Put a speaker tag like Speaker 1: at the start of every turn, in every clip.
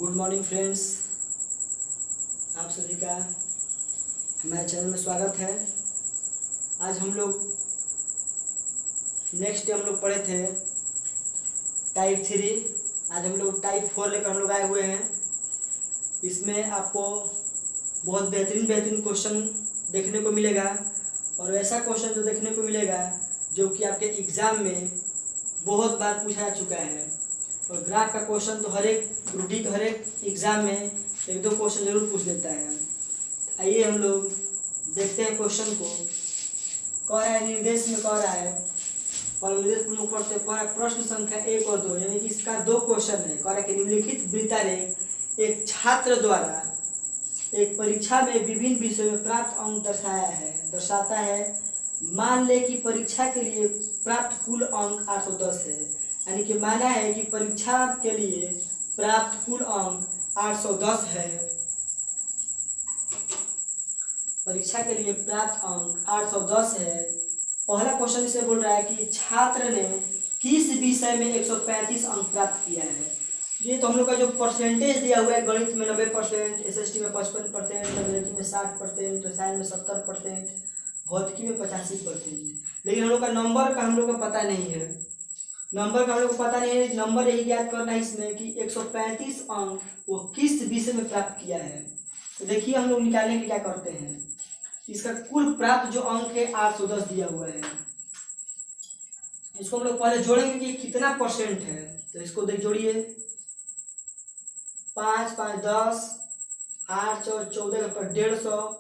Speaker 1: Good morning friends, आप सभी का हमारे चैनल में स्वागत है। आज हम लोग नेक्स्ट डे हम लोग पढ़े थे टाइप 3। आज हम लोग टाइप 4 लेकर हम लोग आए हुए हैं। इसमें आपको बहुत बेहतरीन क्वेश्चन देखने को मिलेगा और ऐसा क्वेश्चन जो देखने को मिलेगा जो कि आपके एग्ज़ाम में बहुत बार पूछा जा चुका है। और ग्राफ का क्वेश्चन तो हर एक एग्ज़ाम में एक दो क्वेश्चन जरूर पूछ देता है। आइए हम लोग देखते हैं क्वेश्चन को। कह रहा है निर्देश में कह रहा है निर्देश प्रमुख पढ़ते प्रश्न संख्या 1 और 2, यानी कि इसका दो क्वेश्चन है। कह रहा है कि निम्नलिखित वृत्तारेख एक छात्र द्वारा एक परीक्षा में विभिन्न विषयों में प्राप्त अंक दर्शाता है। मान ले कि परीक्षा के लिए प्राप्त कुल अंक 810 है। यानी कि माना है कि परीक्षा के लिए प्राप्त कुल अंक 810 है। परीक्षा के लिए प्राप्त अंक 810 है। पहला क्वेश्चन इसे बोल रहा है कि छात्र ने किस विषय में 135 अंक प्राप्त किया है। ये तो हम लोग का जो परसेंटेज दिया हुआ है, गणित में 90%, एसएसटी में 55%, अंग्रेजी में 60%, रसायन में 70%, भौतिकी में 85%। लेकिन हम लोग का नंबर का हम लोग को पता नहीं है। नंबर यही ज्ञात करना है इसमें कि 135 अंक वो किस विषय में प्राप्त किया है। तो देखिए हम लोग निकालने के लिए क्या करते हैं। इसका कुल प्राप्त जो अंक है 810 दिया हुआ है। इसको हम लोग पहले जोड़ेंगे कि कितना परसेंट है। तो इसको देख जोड़िए, 5 5 10, 8 4 14 पर 150।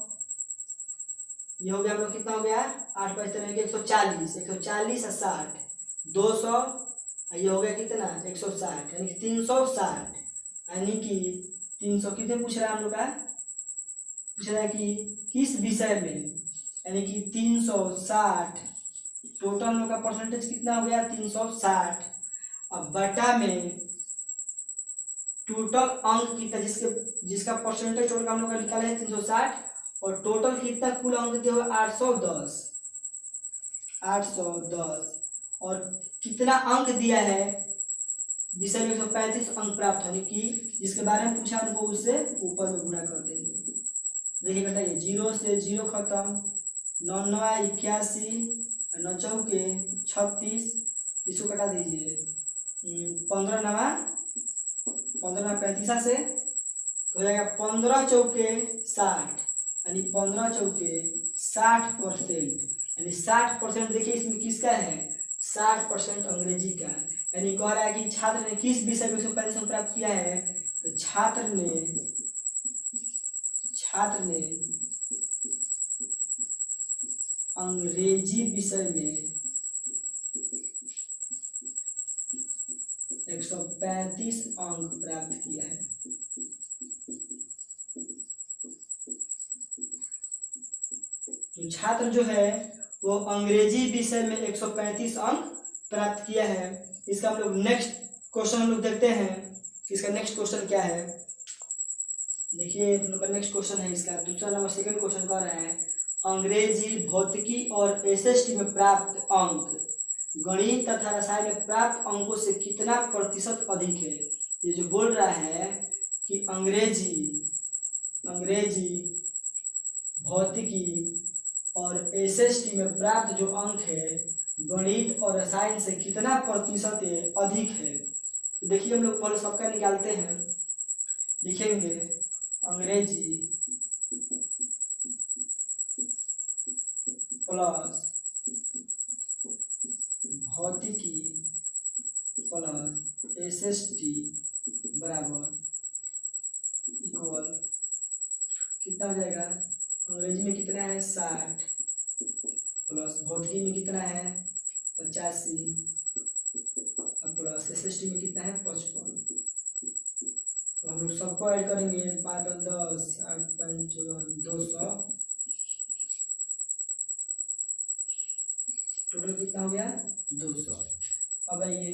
Speaker 1: ये हो गया हम लोग कितना हो गया, 8 5 140, 140 और 60 200। ये हो गया कितना 160, यानी कि 360। यानी कि 300 कितने पूछ रहा है हम लोग का, पूछ रहा है कि किस विषय में, यानी कि 360। टोटल हम लोग का परसेंटेज कितना हो गया 360। अब बटा में टोटल अंक कितना, जिसका परसेंटेज टोटल हम लोग का निकाला है 360, और टोटल कितना कुल अंक दिया हुआ 810। और कितना अंक दिया है विषय में 135 अंक प्राप्त होने की, जिसके बारे में पूछा हमको उससे ऊपर में गुणा कर देंगे। देखिए बताइए, 0 से 0 खत्म, 9 9 81, 9 चौके 36, इसको कटा दीजिए, 15 9 35 से तो हो जाएगा 15 चौके 60, यानी 15 चौके 60%। यानी 60% देखिए इसमें किसका है, 60% अंग्रेजी का। यानी कह रहा है कि छात्र ने किस विषय में 135 अंक प्राप्त किया है। तो छात्र ने अंग्रेजी विषय में 135 अंक प्राप्त किया है। तो छात्र जो है वो अंग्रेजी विषय में 135 अंक प्राप्त किया है। इसका हम लोग नेक्स्ट क्वेश्चन हम लोग देखते हैं। इसका नेक्स्ट क्वेश्चन क्या है, देखिए हम लोग का नेक्स्ट क्वेश्चन है इसका दूसरा नंबर सेकंड क्वेश्चन कह रहा है अंग्रेजी, भौतिकी और एसएसटी में प्राप्त अंक गणित तथा रसायन में प्राप्त अंकों से कितना प्रतिशत अधिक है। ये जो बोल रहा है कि अंग्रेजी, भौतिकी और एसएसटी में प्राप्त जो अंक है गणित और रसायन से कितना प्रतिशत अधिक है। तो देखिए हम लोग पहले सबका निकालते हैं। लिखेंगे अंग्रेजी प्लस भौतिकी प्लस एसएसटी बराबर इक्वल कितना हो जाएगा, अंग्रेजी में कितना है 60 प्लस भौतिकी में कितना है 85 प्लस एसएसटी में कितना है 55। तो हम लोग सबको ऐड करेंगे, 5 10 8 5 200, टोटल कितना हो गया 200। अब आइए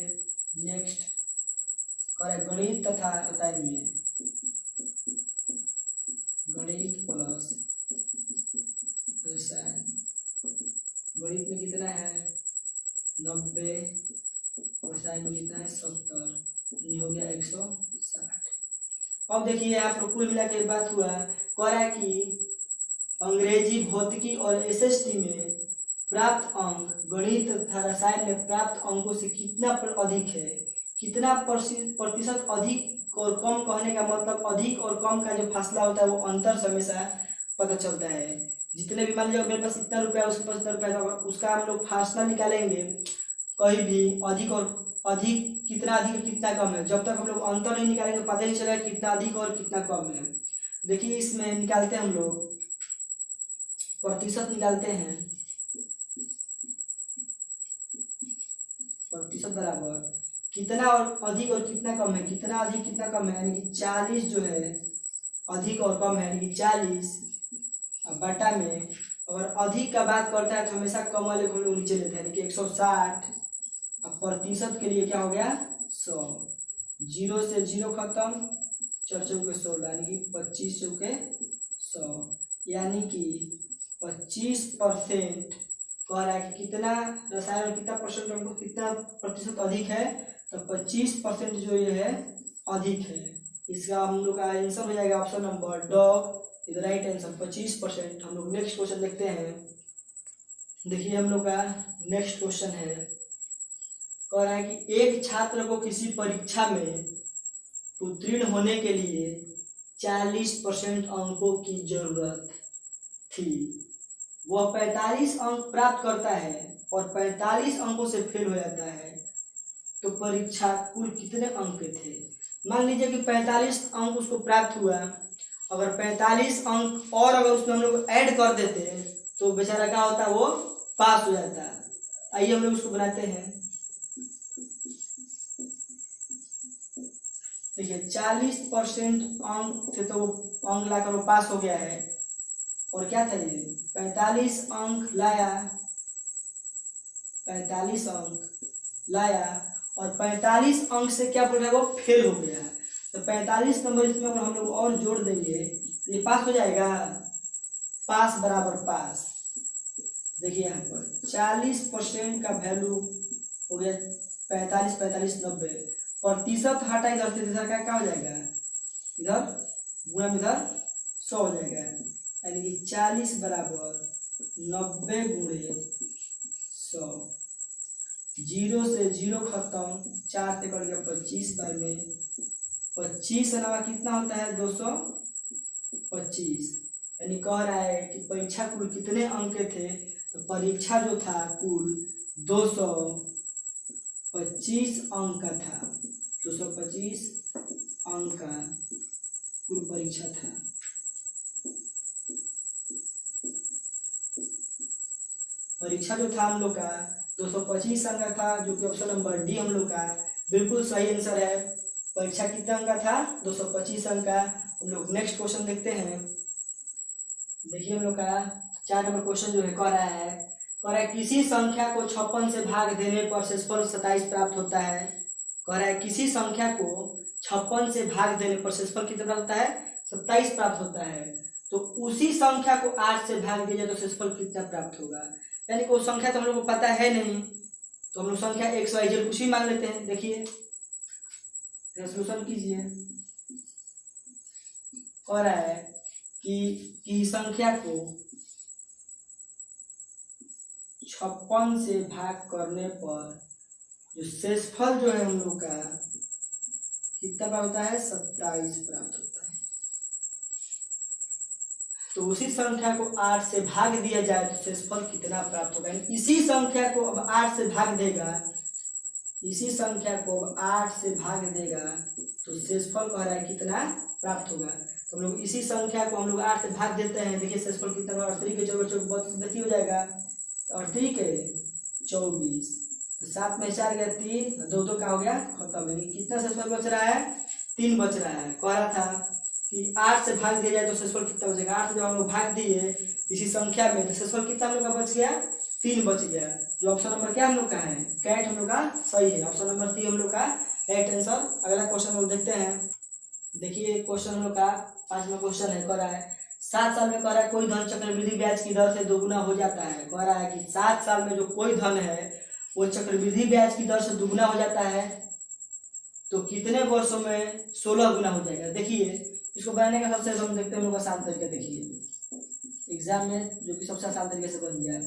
Speaker 1: नेक्स्ट करें गणित तथा रसायन में, गणित प्लस रसायन। गणित में कितना है 90, रसायन में कितना है 70, हो गया 160। अब देखिए यहाँ पर कुल मिला के बात हुआ, कह रहा है कि अंग्रेजी, भौतिकी और एसएसटी में प्राप्त अंक गणित तथा रसायन में प्राप्त अंकों से कितना अधिक है। कितना प्रतिशत अधिक और कम कहने का मतलब अधिक और कम का जो फासला होता है वो अंतर से हमेशा पता चलता है। जितने भी मान लीजिए मेरे पास इतना रुपया उसके पास इतना रुपया, उसका हम लोग फासला निकालेंगे कहीं भी अधिक और अधिक कितना अधिक कितना कम है, जब तक हम लोग अंतर नहीं निकालेंगे पता नहीं चलेगा कितना अधिक और कितना कम है। देखिए इसमें निकालते हैं हम लोग प्रतिशत निकालते हैं, प्रतिशत बराबर कितना और अधिक और कितना कम है, कितना अधिक कितना कम है, यानी कि 40 जो है अधिक और कम है, यानी कि 40 बटा में अगर अधिक का बात करता है तो हमेशा कम वाले को हम लोग नीचे लेते हैं, यानी कि 160। अब प्रतिशत के लिए क्या हो गया 100, 0 से 0 खत्म, 4 चौके 16, यानी कि 25 चौके 100, यानी कि 25% कह रहा है कि कितना रसायन और कितना परसेंट हमको कितना प्रतिशत अधिक है, तो 25% जो ये है अधिक है। इसका हम लोग का आंसर हो जाएगा ऑप्शन नंबर ड इज राइट आंसर 25%। हम लोग नेक्स्ट क्वेश्चन देखते हैं। देखिए हम लोग का नेक्स्ट क्वेश्चन है, कह रहा है कि एक छात्र को किसी परीक्षा में उत्तीर्ण होने के लिए 40% अंकों की जरूरत थी, वह 45 अंक प्राप्त करता है और 45 अंकों से फेल हो जाता है, तो परीक्षा कुल कितने अंक के थे। मान लीजिए कि 45 अंक उसको प्राप्त हुआ, अगर 45 अंक और अगर उसमें हम लोग ऐड कर देते तो बेचारा क्या होता, वो पास हो जाता। आइए हम लोग उसको बनाते हैं। देखिए 40% अंक थे तो वो अंक लाकर वो पास हो गया है, और क्या था ये 45 अंक लाया, 45 अंक लाया और 45 अंक से क्या बोल रहा है वो फेल हो गया। तो 45 नंबर इसमें अगर हम लोग और जोड़ देंगे तो ये पास हो जाएगा, पास बराबर पास। देखिए यहाँ पर 40% का वैल्यू हो गया 45, 45 90, प्रतिशत हटा इधर से इधर क्या हो जाएगा, इधर गुणा में इधर 100 हो जाएगा, यानी कि 40 बराबर 90 गुणे 100, 0 से 0 खत्म, 4 से कट गया 25 बार में 25 अलावा कितना होता है 225, यानी कह रहा है कि परीक्षा कुल कितने अंक के थे, तो परीक्षा जो था कुल 225 अंक का था, 225 अंक का कुल परीक्षा था। परीक्षा जो था हम लोग का 225 अंक का था, जो कि ऑप्शन नंबर डी हम लोग का बिल्कुल सही आंसर है। परीक्षा कितना अंक का था 225 अंक का। हम लोग नेक्स्ट क्वेश्चन देखते हैं। देखिए हम लोग का 4 नंबर क्वेश्चन जो है कह रहा है किसी संख्या को 56 से भाग देने पर शेषफल 27 प्राप्त होता है। कह रहा है किसी संख्या को 56 से भाग देने पर शेषफल कितना प्राप्त होता है 27 प्राप्त होता है, तो उसी संख्या को 8 से भाग दिया जाए तो शेषफल कितना प्राप्त होगा। यानी कि वो संख्या तो हम लोग को पता है नहीं, तो हम लोग संख्या XYZ कुछ ही मान लेते हैं। देखिए सोल्यूशन कीजिए। कह रहा है कि संख्या को 56 से भाग करने पर जो शेषफल जो है हम लोग का कितना प्राप्त होता है 27 प्राप्त होता है। तो उसी संख्या को 8 से भाग दिया जाए तो शेषफल कितना प्राप्त होगा। इसी संख्या को अब 8 से भाग देगा, इसी संख्या को 8 से भाग देगा तो शेषफल कह रहा है कितना प्राप्त होगा। तो हम लोग इसी संख्या को हम लोग 8 से भाग देते हैं। देखिए शेषफल कितना होगा, 38 के 32 हो जाएगा, तो 38 के 24, तो 7 में 4 गया 3, 2 का हो गया खत्म। यानी कितना शेषफल बच रहा है 3 बच रहा है। कह रहा था कि 8 से भाग दिया जाए तो शेषफल कितना बचेगा। 8 जब हम लोग भाग दिए इसी संख्या में तो शेषफल कितना हम लोग का बच गया 3 बच गया। जो ऑप्शन नंबर क्या हम लोग का है कैट हम लोग का सही है। ऑप्शन नंबर 3 हम लोग का राइट आंसर। अगला क्वेश्चन हम लोग देखते हैं। देखिए क्वेश्चन हम लोग का 5वां क्वेश्चन है। कह रहा है 7 साल में कह रहा है कोई धन चक्रवृद्धि ब्याज की दर से दोगुना हो जाता है। कह रहा है कि 7 साल में जो कोई धन है वो चक्रवृद्धि ब्याज की दर से दुगुना हो जाता है। तो कितने वर्षों में 16 गुना हो जाएगा। देखिए इसको बनाने का सबसे हम देखते हैं हम लोग आसान तरीका। देखिए एग्जाम में जो कि सबसे आसान तरीके से बन जाए,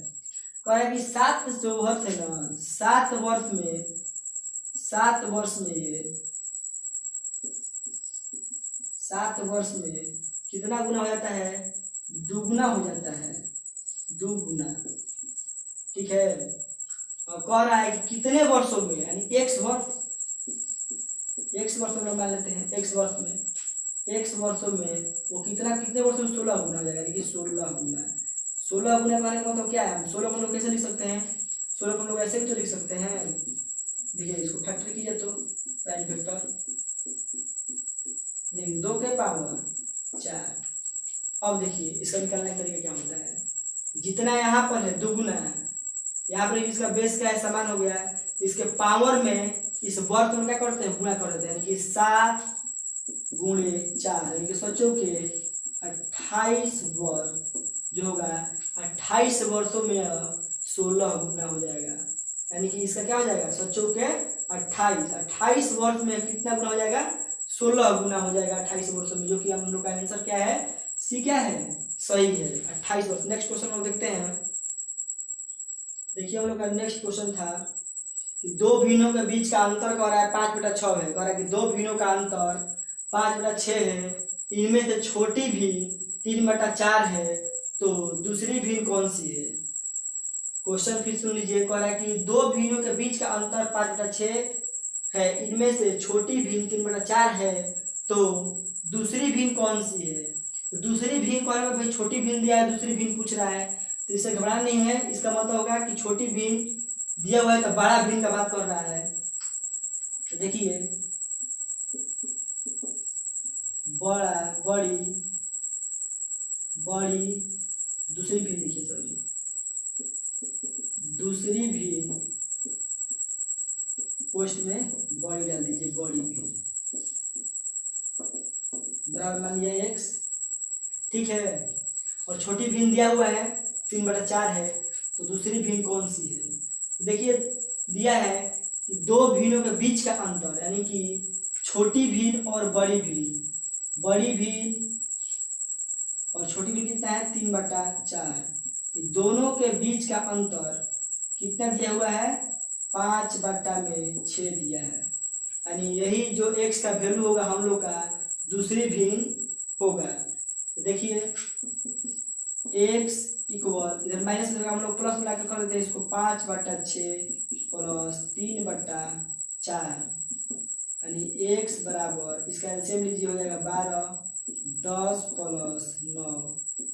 Speaker 1: कह रहा है कि 7 जो वर्ष है ना, 7 वर्ष में 7 वर्ष में ये 7 वर्ष में कितना गुना हो जाता है, दुगुना हो जाता है, दुगुना। ठीक है, और कह रहा है कि कितने वर्षों में, यानी x वर्ष, x वर्षों में मान लेते हैं, x वर्ष में, x वर्षों में वो कितना, कितने वर्षों में 16 गुना हो जाएगा, यानी कि 16 गुना। 16 गुना कहने का मतलब क्या है, हम 16 को हम लोग कैसे लिख सकते हैं, 16 को हम लोग ऐसे भी तो लिख सकते हैं। देखिए इसको फैक्टर कीजिए तो प्राइम फैक्टर, नहीं 2 के पावर 4। अब देखिए इसका निकालने का तरीका क्या होता है, जितना यहाँ पर है दुगुना, यहाँ पर इसका बेस क्या है, समान हो गया, इसके पावर में इस वर्ग में क्या करते हैं, गुणा कर देते हैं, यानी कि 7 गुणे 4, यानी कि सोचो कि 28 वर्ष जो होगा, 28 वर्षों में 16 गुना हो जाएगा। यानी कि इसका क्या हो जाएगा, सोचो के 28 वर्ष में कितना गुना हो जाएगा, 16 गुना हो जाएगा 28 वर्षों में, जो कि हम लोग का आंसर क्या है, सी क्या है, सही है, 28 वर्ष। नेक्स्ट क्वेश्चन हम देखते हैं। देखिए हम लोग का नेक्स्ट क्वेश्चन था कि 2 भिन्नों के बीच का अंतर कह रहा है 5/6 है। कह रहा है कि 2 भिन्नों का अंतर 5/6 है, इनमें से छोटी भिन्न 3/4 है, तो दूसरी भिन्न कौन सी है। क्वेश्चन फिर सुन लीजिए, कह रहा है कि 2 भिन्नों के बीच का अंतर 5/6 है, इनमें से छोटी भिन्न 3/4 है, तो दूसरी भिन्न कौन सी है। तो दूसरी भिन्न कह रहा है, भाई छोटी भिन्न दिया है, दूसरी भिन्न पूछ रहा है, तो इससे घबराना नहीं है। इसका मतलब होगा कि छोटी भिन्न दिया हुआ है तो बड़ा भिन्न का बात कर रहा है। तो देखिए बड़ा, बड़ी, बड़ी, दूसरी भिन्न लिखिए, सॉरी दूसरी भिन्न पोस्ट में बड़ी डाल दीजिए, बड़ी भिन्न बराबर मान लिया x। ठीक है, और छोटी भिन्न दिया हुआ है 3/4 है, तो दूसरी भिन्न कौन सी है। देखिए दिया है कि 2 भिन्नों के बीच का अंतर, यानी कि छोटी भिन्न और बड़ी भिन्न, बड़ी भिन्न और छोटी भिन्न कितना है 3/4, ये दोनों के बीच का अंतर कितना दिया हुआ है, 5/6 दिया है। यानी यही जो x का वैल्यू होगा हम लोग का दूसरी भिन्न होगा। देखिए x इक्वल, इधर माइनस हम लोग प्लस मिला कर देते हैं इसको, 5/6 प्लस 3/4, यानी x बराबर, इसका एलसीएम लीजिए हो जाएगा 12, 10 प्लस 9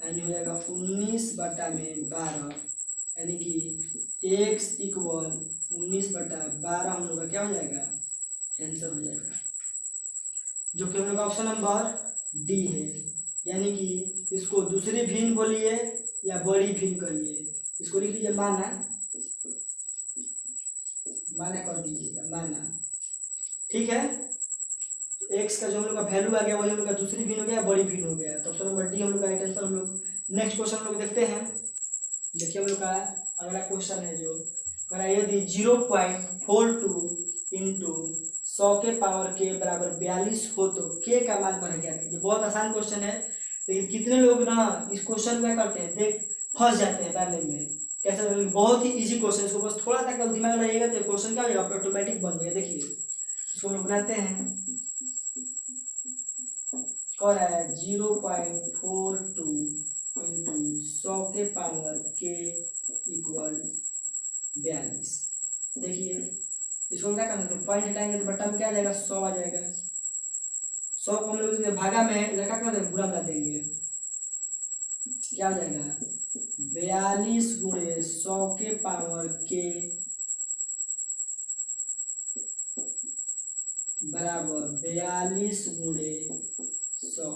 Speaker 1: यानी हो जाएगा 19/12, यानी कि x इक्वल 19/12 हम लोग का क्या हो जाएगा, आंसर हो जाएगा, जो कि हम लोग का ऑप्शन नंबर डी है। यानी कि इसको दूसरी भिन्न बोलिए या बड़ी भिन्न करिए, इसको लिख लीजिए माना, माना कर दीजिएगा, माना। ठीक है, x का जो हम लोग का वैल्यू आ गया वही हम लोग का दूसरी भिन्न हो गया, बड़ी भिन्न हो गया, तो ऑप्शन नंबर डी हम लोग का राइट आंसर। हम लोग नेक्स्ट क्वेश्चन हम लोग देखते हैं। देखिए हम लोग का अगला क्वेश्चन है जो कह रहा है, यदि 0.42 इंटू 100 के पावर के बराबर 42 हो तो k का मान करें क्या कीजिए। बहुत आसान क्वेश्चन है, लेकिन कितने लोग ना इस क्वेश्चन क्या करते हैं, देख फंस जाते हैं पढ़ने में। कैसे, बहुत ही इजी क्वेश्चन, इसको बस थोड़ा सा कल दिमाग लगाइएगा तो क्वेश्चन क्या हो जाएगा, ऑटोमेटिक बन जाएगा। देखिए इसको हम लोग बनाते हैं, कह रहा है 0.42 इंटू 100 के पावर के इक्वल 42। देखिए इसको क्या करना है, पॉइंट हटाएंगे तो बट्टा में क्या आ जाएगा, 100 आ जाएगा। 100 को हम लोग भागा में इधर क्या कर देंगे, गुणा मिला देंगे, क्या हो जाएगा 42 गुणे 100 के पावर के बराबर 42 गुणे 100।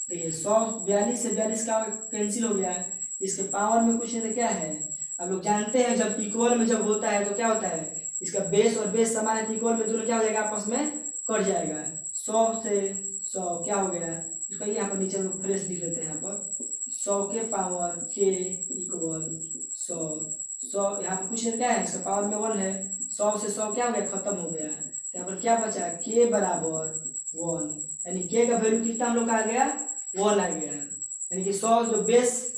Speaker 1: देखिए 100, 42 से 42 का कैंसिल हो गया, इसके पावर में कुछ नहीं तो क्या है, अब लोग जानते हैं जब इक्वल में जब होता है तो क्या होता है, इसका बेस और बेस समान है, इक्वल में दोनों क्या हो जाएगा, आपस में कट जाएगा। 100 से 100 क्या हो गया, इसको यहाँ पर नीचे लोग फ्रेश लिख लेते हैं, यहाँ पर 100 के पावर के इक्वल 100 यहाँ पर कुछ नहीं क्या है, इसका पावर में 1 है, 100 से 100 क्या हो गया, खत्म हो गया। यहाँ पर क्या बचा, के बराबर 1, यानी के का वैल्यू कितना हम लोग का आ गया, 1 आ गया। यानी कि 100 जो बेस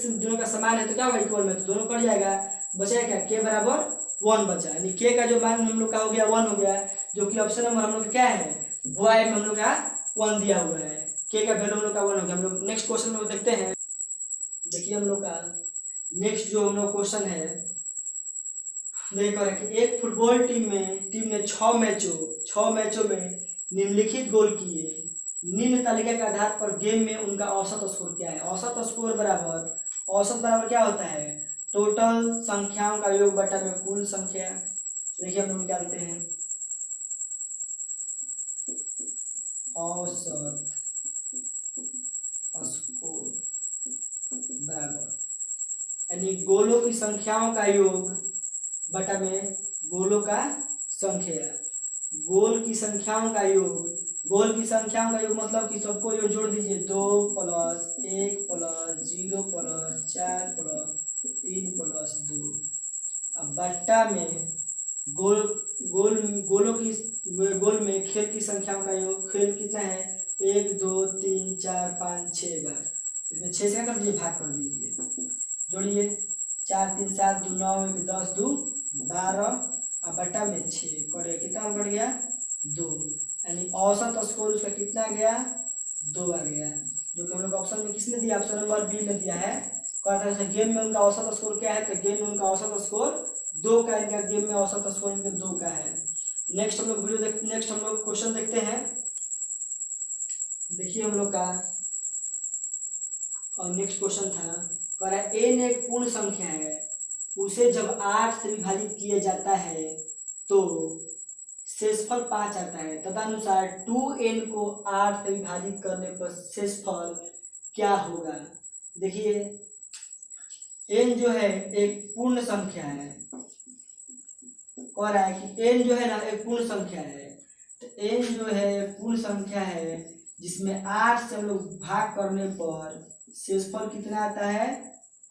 Speaker 1: दोनों का समान है तो क्या होगा, इक्वल में, तो दोनों कट जाएगा, बचा क्या, के बराबर 1 बचा। यानी के का जो मान हम लोग का हो गया 1 हो गया, जो कि ऑप्शन नंबर हम लोग का क्या है, बॉय में हम लोग का 1 दिया हुआ है। के का वैल्यू हम लोग का 1 हो गया। हम लोग नेक्स्ट क्वेश्चन में देखते हैं। देखिए हम लोग का नेक्स्ट जो हम लोग क्वेश्चन है, देखो कि एक फुटबॉल टीम ने 6 मैचों में निम्नलिखित गोल किए, निम्न तालिका के आधार पर गेम में उनका औसत स्कोर क्या है। औसत स्कोर बराबर क्या होता है, टोटल संख्याओं का योग बटा में कुल संख्या। देखिए हम लोग निकालते हैं, औसत स्कोर बराबर, यानी गोलों की संख्याओं का योग बटा में गोलों का संख्या। गोल की संख्याओं का योग मतलब कि सबको जो जोड़ दीजिए, 2 + 1 + 0 + 4 + 3 + 2, अब बट्टा में गोल में खेल की संख्याओं का योग। खेल कितना है, 1 2 3 4 5 6 बार, इसमें 6 से क्या कर दीजिए, भाग कर दीजिए, जोड़िए, 4 3 7 2 9 1 10 2 12, और बट्टा में 6 कट, कितना कट गया, 2। यानी औसत स्कोर उसका कितना गया, 2 आ गया, जो कि हम लोग ऑप्शन में किसने दिया, ऑप्शन नंबर बी में दिया है। कहता है गेम में उनका औसत स्कोर क्या है, तो गेम में उनका औसत स्कोर 2 का, इनका गेम में औसत स्कोर इनका 2 का है। नेक्स्ट हम लोग क्वेश्चन देखते हैं। देखिए हम लोग का और नेक्स्ट क्वेश्चन था, कह रहा है n एक पूर्ण संख्या है, उसे जब 8 से विभाजित किया जाता है तो शेषफल 5 आता है। तदनुसार 2n को 8 से विभाजित करने पर शेषफल क्या होगा। देखिए n जो है एक पूर्ण संख्या है, कह रहा है कि n जो है ना एक पूर्ण संख्या है, तो n जो है पूर्ण संख्या है जिसमें 8 से हम लोग भाग करने पर शेषफल कितना आता है,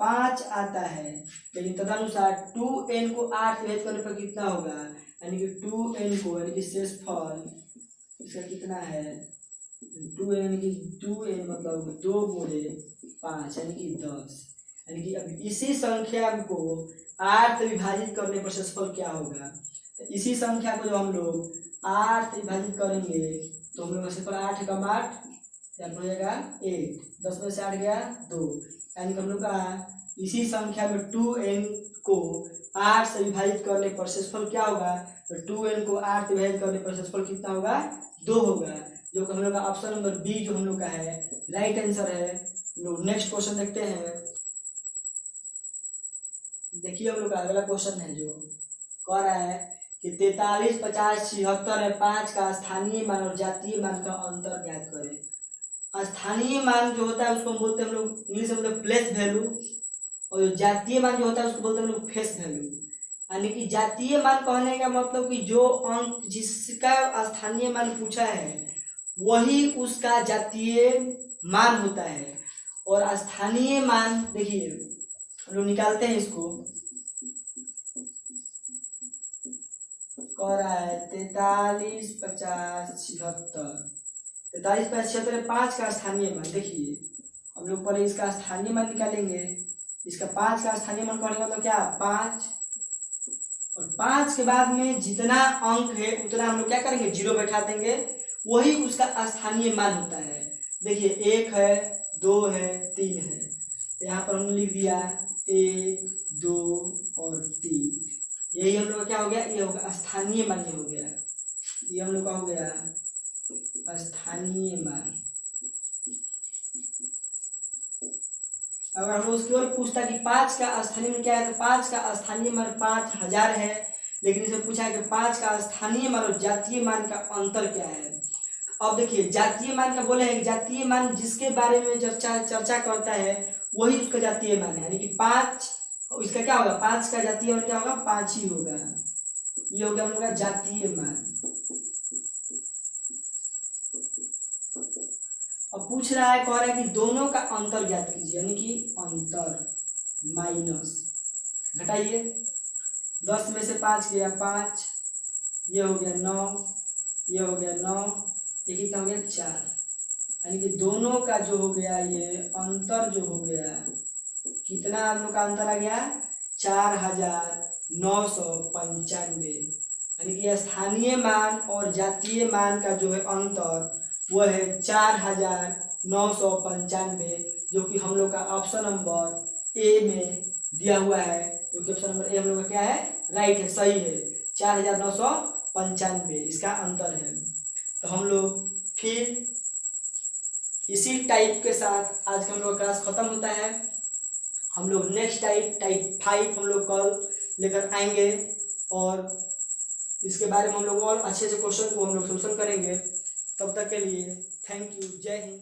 Speaker 1: 5 आता है। लेकिन तदनुसार 2n को 8 से विभाजित करने पर कितना होगा, यानी कि 2n को, यानी कि शेषफल इसका कितना है, 2n, यानी कि 2n मतलब 2 × 5 यानी कि 10। यानी कि अब इसी संख्या को 8 से विभाजित करने पर शेषफल क्या होगा। तो इसी संख्या को जब हम लोग 8 से विभाजित करेंगे तो हम लोग शेषफल 8 × 8 हो जाएगा 8, 10 में से 8 गया 2, यानी कि हम लोग का इसी संख्या में 2n को 8 से विभाजित करने पर शेषफल क्या होगा, तो 2n को 8 से विभाजित करने पर शेषफल कितना होगा, 2 होगा, जो कि हम लोग का ऑप्शन नंबर बी जो हम लोग का है राइट आंसर है। लोग नेक्स्ट क्वेश्चन देखते हैं। देखिए हम लोग का अगला क्वेश्चन है जो कह रहा है कि 43 50 76 है 5 का स्थानीय मान और जातीय मान का अंतर ज्ञात करें। स्थानीय मान जो होता है उसको हम बोलते हैं हम लोग इंग्लिश में बोलते हैं प्लेस वैल्यू, और जो जातीय मान जो होता है उसको बोलते हैं हम लोग फेस वैल्यू। यानी कि जातीय मान कहने का मतलब कि जो अंक जिसका स्थानीय मान पूछा है वही उसका जातीय मान होता है, और स्थानीय मान देखिए हम लोग निकालते हैं इसको, कह रहा है 43 50 76, 43 50 76 5 का स्थानीय मान। देखिए हम लोग पहले इसका स्थानीय मान निकालेंगे, इसका 5 का स्थानीय मान कहने का मतलब क्या, 5, और 5 के बाद में जितना अंक है उतना हम लोग क्या करेंगे, 0 बैठा देंगे, वही उसका स्थानीय मान होता है। देखिए 1 है 2 है 3 है, तो यहाँ पर हमने लिख दिया 1 2 और 3, यही हम लोग का क्या हो गया, ये होगा स्थानीय मान, ये हो गया, ये हम लोग का हो गया स्थानीय मान। अगर हम लोग उसकी ओर पूछता कि 5 का स्थानीय मान क्या है, तो 5 का स्थानीय मान 5000 है, लेकिन इसे पूछा है कि 5 का स्थानीय मान और जातीय मान का अंतर क्या है। अब देखिए जातीय मान का बोले हैं, जातीय मान जिसके बारे में चर्चा करता है वही उसका जातीय मान है, यानी कि 5 इसका क्या होगा, 5 का जातीय मान क्या होगा, 5 ही होगा, ये हो गया हम लोग का जातीय मान। अब पूछ रहा है, कह रहा है कि दोनों का अंतर ज्ञात कीजिए, यानी कि अंतर माइनस घटाइए, 10 में से 5 गया 5, ये हो गया 9, ये हो गया 9, ये कितना हो गया 4। यानी कि दोनों का जो हो गया ये अंतर जो हो गया, कितना हम लोग का अंतर आ गया 4995। यानी कि स्थानीय मान और जातीय मान का जो है अंतर वो है 4995, जो कि हम लोग का ऑप्शन नंबर ए में दिया हुआ है। जो कि ऑप्शन नंबर ए हम लोग का क्या है, राइट है, सही है, 4995 इसका अंतर है। तो हम लोग फिर इसी टाइप के साथ आज का हम लोग क्लास खत्म होता है। हम लोग नेक्स्ट टाइप 5 हम लोग कल लेकर आएंगे और इसके बारे में हम लोग और अच्छे से क्वेश्चन को हम लोग सोल्यूशन करेंगे। तब तक के लिए थैंक यू, जय हिंद।